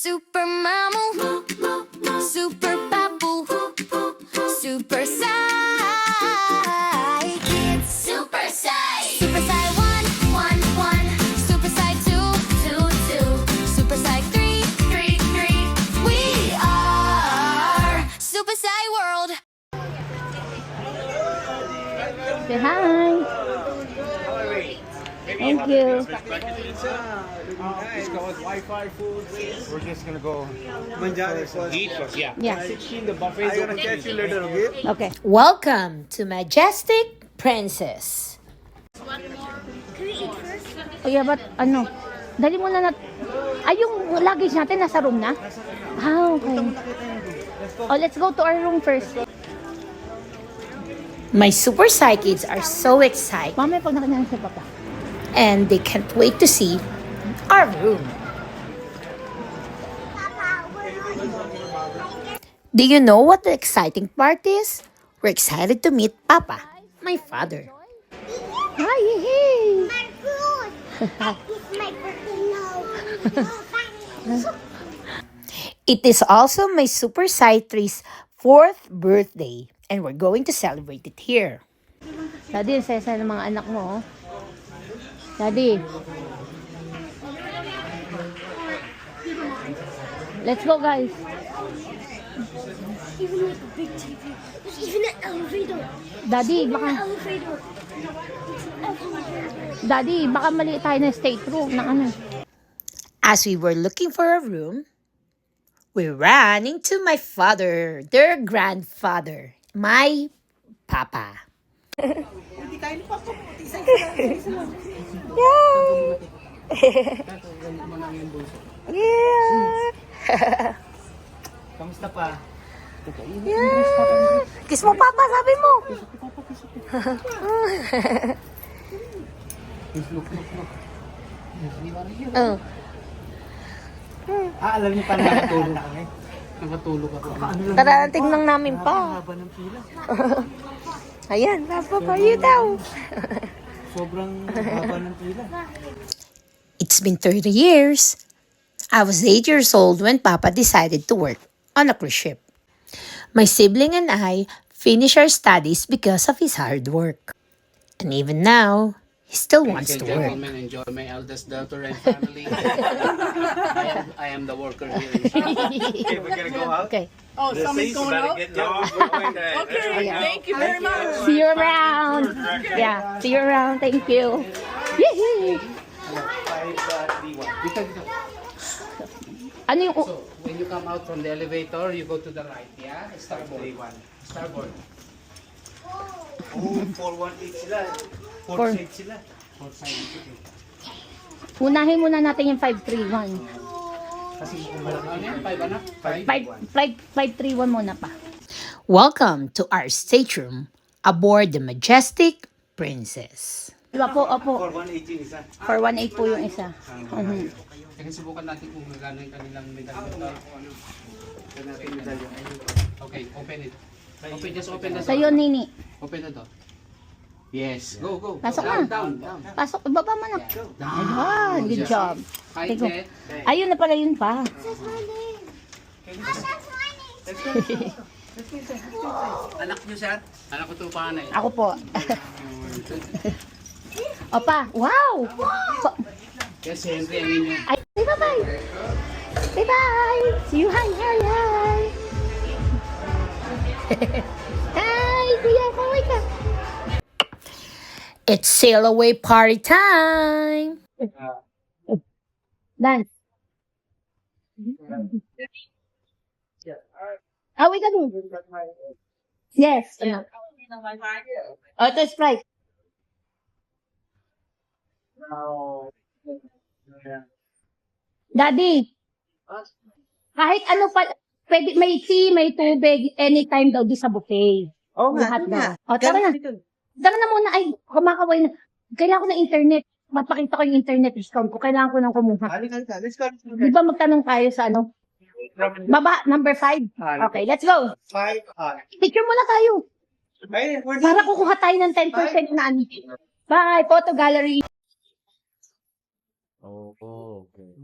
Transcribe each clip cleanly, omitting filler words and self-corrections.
Super Mamu, Super Papu, Super Sai Kids, Super Sai, Super Sai 1, 1, 1, Super Sai 2, 2, 2, Super Sai 3, 3, 3. We are Super Sai World. Say hi. Thank you. It's called Wi-Fi food. We're just gonna go eat first. Yeah. Yeah. 16, the buffet. I'm gonna catch you later, okay? Okay. Welcome to Majestic Princess. Oh yeah, but ano? Dali mo na yung luggage natin nasa room na? Ah, okay. Oh, let's go to our room first. My Super Sai kids are so excited. Mamaya pag nakanya sa papa. And they can't wait to see our room. Do you know what the exciting part is? We're excited to meet Papa, my father. Hi, hey. My food. It's my birthday now. It is also my Super Sai 3's 4th birthday, and we're going to celebrate it here. Daddy, ang saya ng mga anak mo, oh. Daddy. Let's go, guys. Even like a big TV. There's even an elevator. Daddy, An baka elevator. Daddy, baka mali tayo na state room ng ano. As we were looking for a room, we ran into my father, their grandfather, my papa. Yay! Yeah! Kamusta pa? Yeah! Kiss mo, papa, sabi mo. Look. Oh. Alam niyo pa nakatulog kami. Nakatulog ako. Tara, tingnan namin pa. Haba ng pila. Ayan, papa, pa you daw. Sobrang haba ng pila. It's been 30 years. I was 8 years old when Papa decided to work on a cruise ship. My sibling and I finished our studies because of his hard work. And even now, he still wants to work. Gentlemen, enjoy my eldest daughter and family. I am the worker here. Okay, we're gonna go out. Okay. Oh, something's going up? Okay, thank you very much. See you around. Yeah, see you around. Thank you. Yee! Ano yung... So, when you come out from the elevator, you go to the right, yeah? Starboard. Starboard. Oh, 418 sila. 4 sila. Unahin muna natin yung 531. Ano yan? 5 anak? 531 muna pa. Welcome to our stateroom aboard the Majestic Princess. Diba po, opo. 418 isa. 418 po yung isa. Kaya subukan natin kung magkano yung kanilang medalyon. Okay, open it. Just open the door. Sa'yo, Nini. Open the door. Yes, go. Pasok down, na. down. Pasok, ibaba mo na. Ayun, good job. Hi, Teko. Ted. Ayun na pala yun pa. That's my name. That's my name. Anak niyo siya? Anak ko to panay. Ako po. Opa, wow! Yes, Henry, ang inyo. Ay, say bye-bye! Say bye! See you, hi! Hi, kuya, kaway ka! It's sail away party time! Dance. Away ka dun. Yes. Oh, ito Sprite. Daddy, kahit ano pa, pwede, may tea, may tubig, anytime daw di sa buffet. Oo Lahat daw. O, tara na. Tara na muna. Ay, kumakaway na. Kailangan ko ng internet. Mapakita ko yung internet discount ko. Kailangan ko nang kumuha. Halika. Let's go. Di ba magtanong tayo sa ano? Baba, number 5. Okay, let's go. 5. Picture muna tayo. Ay, Para kukuha tayo ng 10% na ano. Bye, photo gallery. Oh, okay.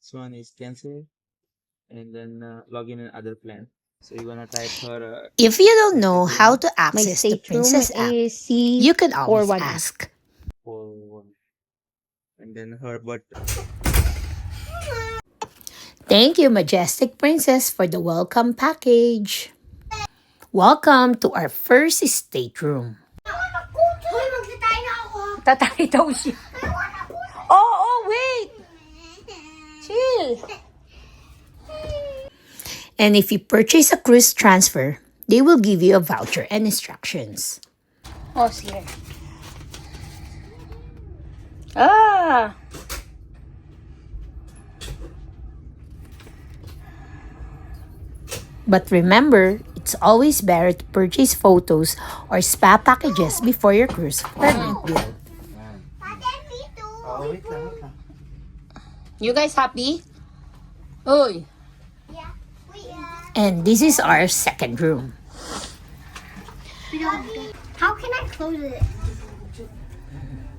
This one is cancel, and then log in another plan. So you're gonna type her If you don't know how to My access the stateroom Princess app, is C you can always 418. ask. for and then her birth. Thank you, Majestic Princess, for the welcome package. Welcome to our first stateroom. Hoy, magtatay na ako. Tatay daw siya. Oh, wait! Chill! And if you purchase a cruise transfer, they will give you a voucher and instructions. Oh, sige. Ah! But remember, it's always better to purchase photos or spa packages before your cruise permit bill. Ate, me too. Oh, wait lang. You guys happy? Uy! Yeah, we are. And this is our second room. How can I close it?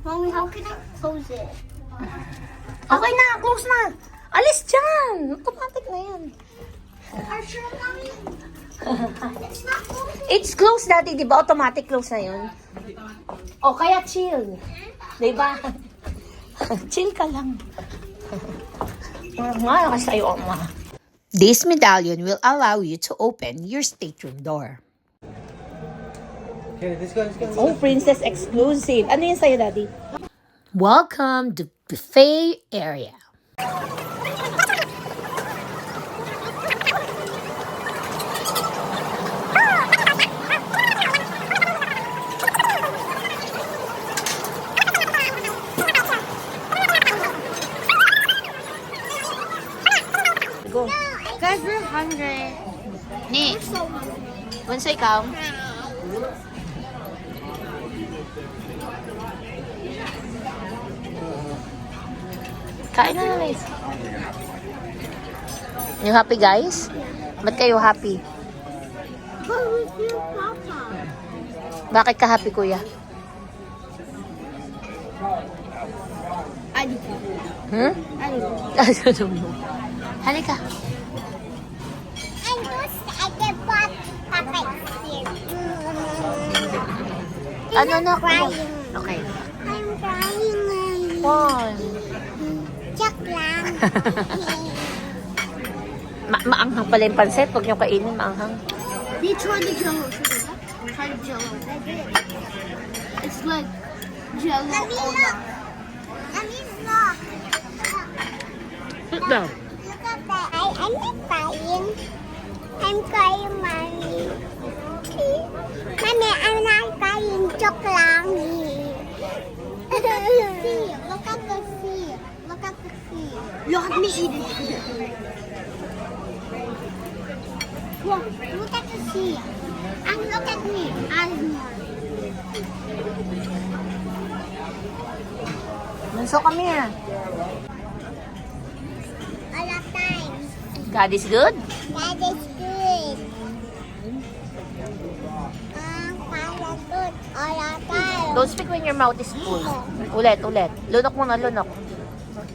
Mommy, how can I close it? Okay na, close na! Alis dyan! Automatic na yan. Are you sure, Mommy? It's not closing. It's closed dati, di ba? Automatic close na yun. O, kaya chill. Di ba? Chill ka lang. Nga, sa'yo, ma. This medallion will allow you to open your stateroom door. Okay, let's go. Oh, princess exclusive. Ano yun sa'yo, daddy? Welcome to buffet area. Go. Guys, we're hungry. Ni, So hungry. once ikaw. Kain na guys. You happy, guys? Ba't kayo happy? But with your papa. Bakit ka happy, kuya? I do. Hmm? I do. I don't know. Halika. I'm just at the pot. Papa here. Ano na? Crying. Okay. I'm crying. One. Check lang. Maanghang pala yung pansit. Huwag niyo kainin, maanghang. You tried the jello. Try the jello. It's like jello. Look. Sit down. Look at that. I'm not crying. I'm crying, Mommy. Mommy, I'm not crying. Joke lang. Look at the sea. Look at the sea. Look at the sea. Look at me eating. Look, look at the sea. And look at me. Bunso kami ah. All the time. God is good? That is good. Para good. All the time. Don't speak when your mouth is full. Ulit. Lunok muna, lunok.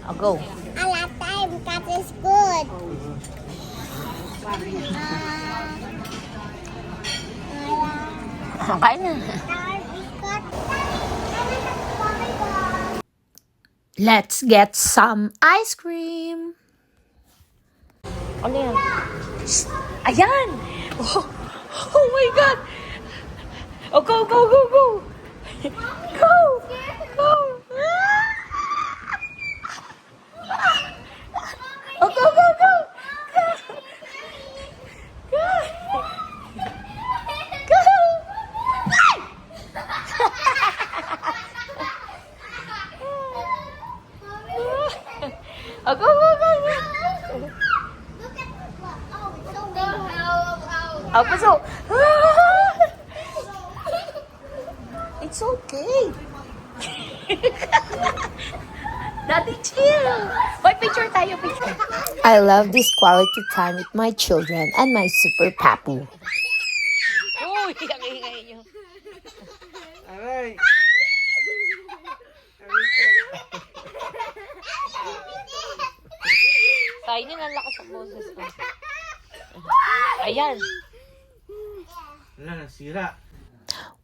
I'll go. All the time. That is good. Kain na. Let's get some ice cream. Ano yan? Shh! Ayan! Oh my God! Oh, go! Go! Oh, go! Oh, go! Look at the clock. Oh, it's so big. Oh, puso! It's okay. Daddy, chill. Hoy, picture tayo, picture. I love this quality time with my children and my super papu. Uy, ang ingay niyo. Alright. Kainin ang lakas ng boses ko. Ayan. Wala, nasira.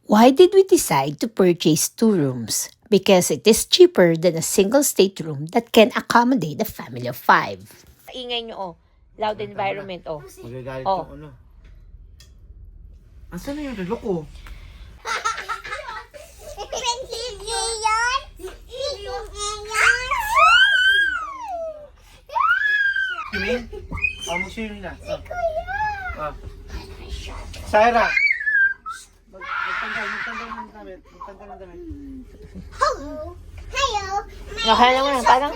Why did we decide to purchase 2 rooms? Because it is cheaper than a single stateroom that can accommodate a family of 5. Ingay nyo, oh. Loud environment, oh. Magagalit Oh. yung ano. Asan na yung relo ko? Kimin? Mo siya yun na. Syra! Magtanggal ng damit. Magtanggal ng damit. Hello. Hello. Nakala mo yan, parang...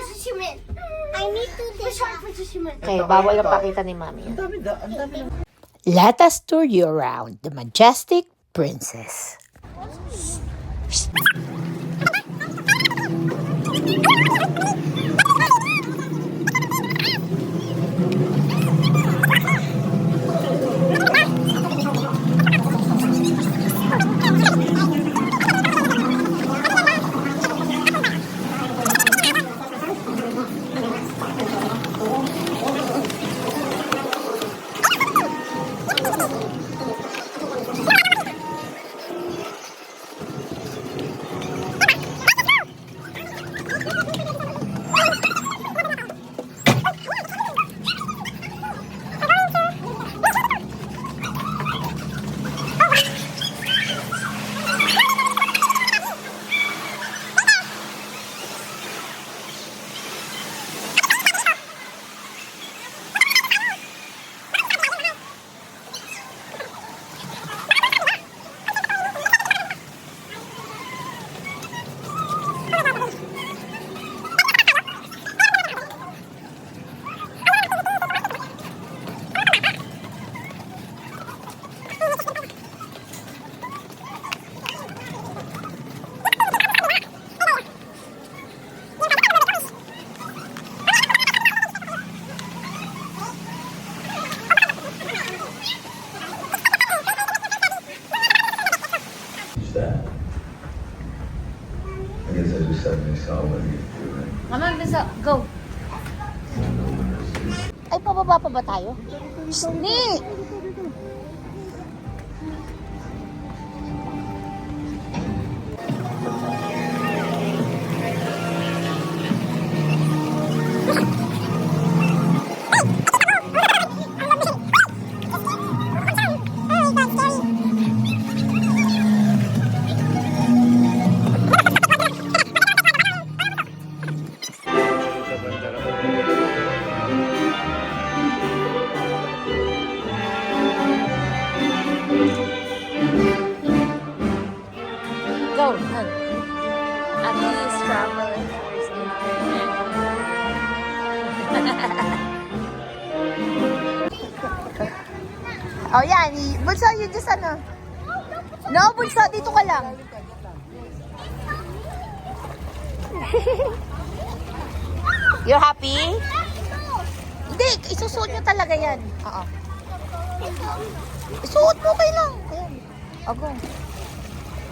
I need to push on for Shimon. Okay, bawal ang pakita ni Mami. Ang dami na. Let us tour you around the majestic princess. I guess I just suddenly saw what he was doing. Come on, Bisa, go. Ay, pababa pa ba tayo? Ni! Go, hun. At least travel and first Oh, yan. Bunso, you just ano. No, Bunso, dito ka lang. You're happy? Hindi, isusuot nyo talaga yan. Oo. Isuot mo kayo lang. Ayan. Go.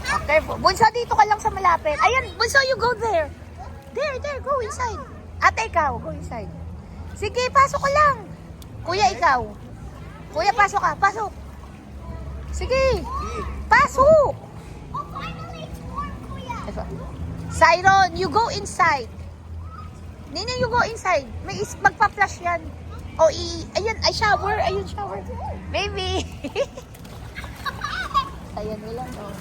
Okay, Bunso, dito ka lang sa malapit. Ayan, Bunso, you go there. There, go inside. Ate, ikaw, go inside. Sige, pasok ka lang. Kuya, ikaw. Kuya, pasok ka, pasok. Sige, pasok. Siron, you go inside. Nina, you go inside. May magpa-flash yan. O, ayan, ay shower. Ayun, shower. Baby. Ayan, wala, no.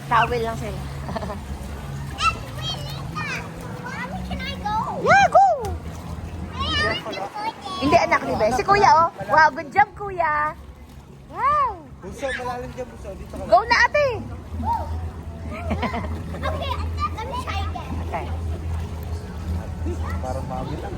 Towel lang sila. Can I go? Yeah, go! Hey, Hindi, anak ni Be. Si Kuya, oh. Wow, good job, Kuya. Wow. Bunso, malalim dyan, Bunso. Dito ka. Go na, ate. Okay, let me try again. Okay. Parang mami lang.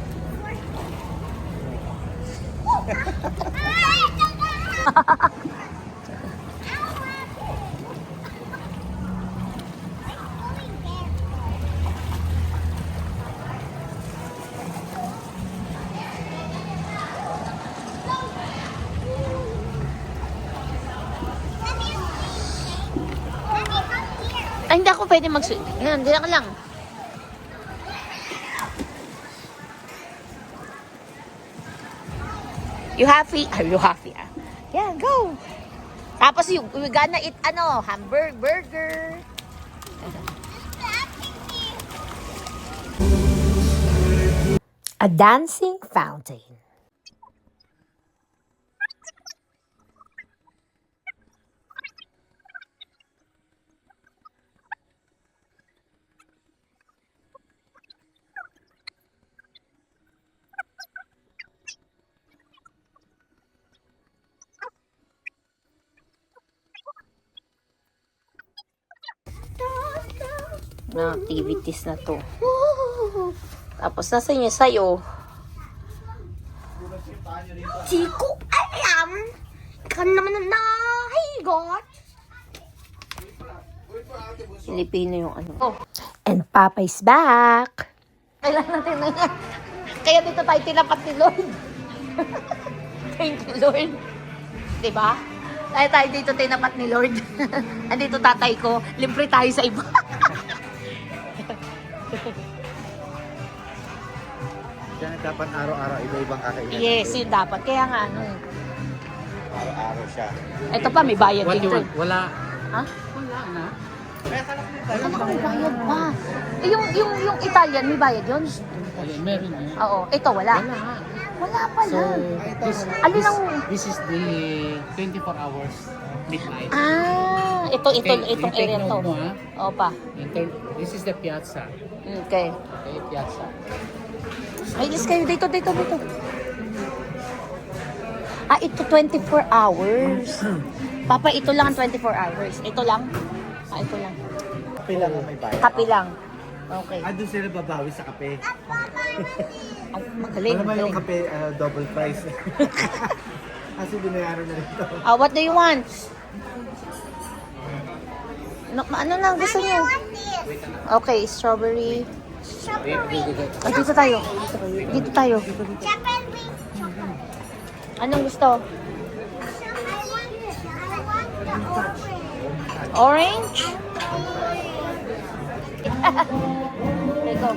Ay, hindi ako pwede mag-swim. Yan, hindi ka lang. You happy? Are you happy? Yeah, go. Tapos we gonna eat hamburger. A dancing fountain. Na activities na to. Tapos nasa niya sa'yo. Di ko alam. Ikaw naman ang nahigot. Filipino yung ano. And Papa's back. Kailan natin na yan? Kaya dito tayo tinapat ni Lord. Thank you, Lord. Diba? Tayo dito tinapat ni Lord. Andito tatay ko. Libre tayo sa iba. Diyan dapat araw-araw iba-ibang kakainan. Yes, yun dapat. Kaya nga Araw-araw siya. Ito pa, may bayad What do you dito. want? Wala. Ha? Wala na. Ano ba may bayad pa? Eh, yung Italian, may bayad yun? Ayun, meron na. Oo. Ito, wala. Wala. Wala pala. So, Alin ang... this is the 24 hours midnight. Itong you take area to. note mo, ha? Opa. This is the piazza. Okay. Okay, piazza. Ay, Diyos kayo. Dito. Ito 24 hours. Papa, ito lang ang 24 hours. Ito lang? Ito lang. Kape lang ang may bayad. Kape lang. Okay. Doon sila babawi sa kape. Ang magaling. Alam mo yung magaling. kape, double price. Kasi binayaran na rin ito. What do you want? Ano na gusto niyo? Okay, strawberry. Dito tayo. Dito tayo. Anong gusto? Orange? There go.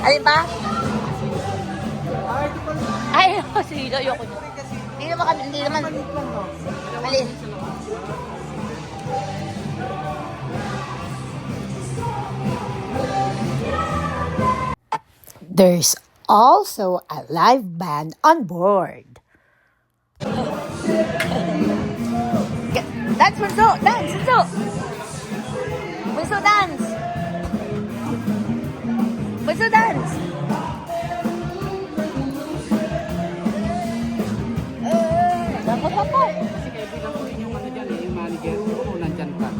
Alin ba? Ay, sige, ayoko nyo. Hindi naman. Alin? There's also a live band on board. Dance, Bunso! Dance, Bunso! Bunso, dance! Bunso, dance! Dapat. Kasi kaya bilang ko rin yung ano dyan, yung manager. Kung nandyan ka.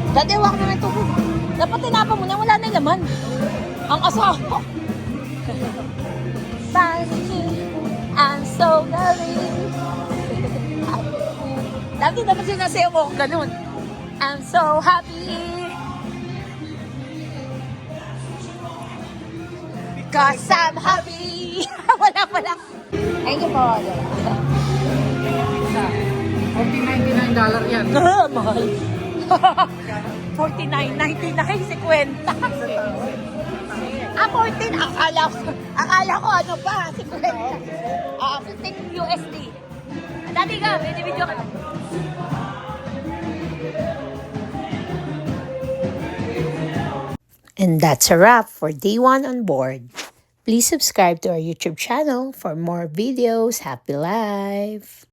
Dati, huwag na ng tubig. Dapat tinapa mo na, wala na yung laman. Ang asawa. I'm so loving. Dapat sinasayaw mo kung ganun. I'm so happy. Cause I'm happy. Wala. Thank you po. $49 yan. Mahal. 49.99 si Kwenta. 14. Akala ko ano pa, si Kwenta. 15 USD. Dati ka, may video ka. And that's a wrap for day 1 on board. Please subscribe to our YouTube channel for more videos. Happy life!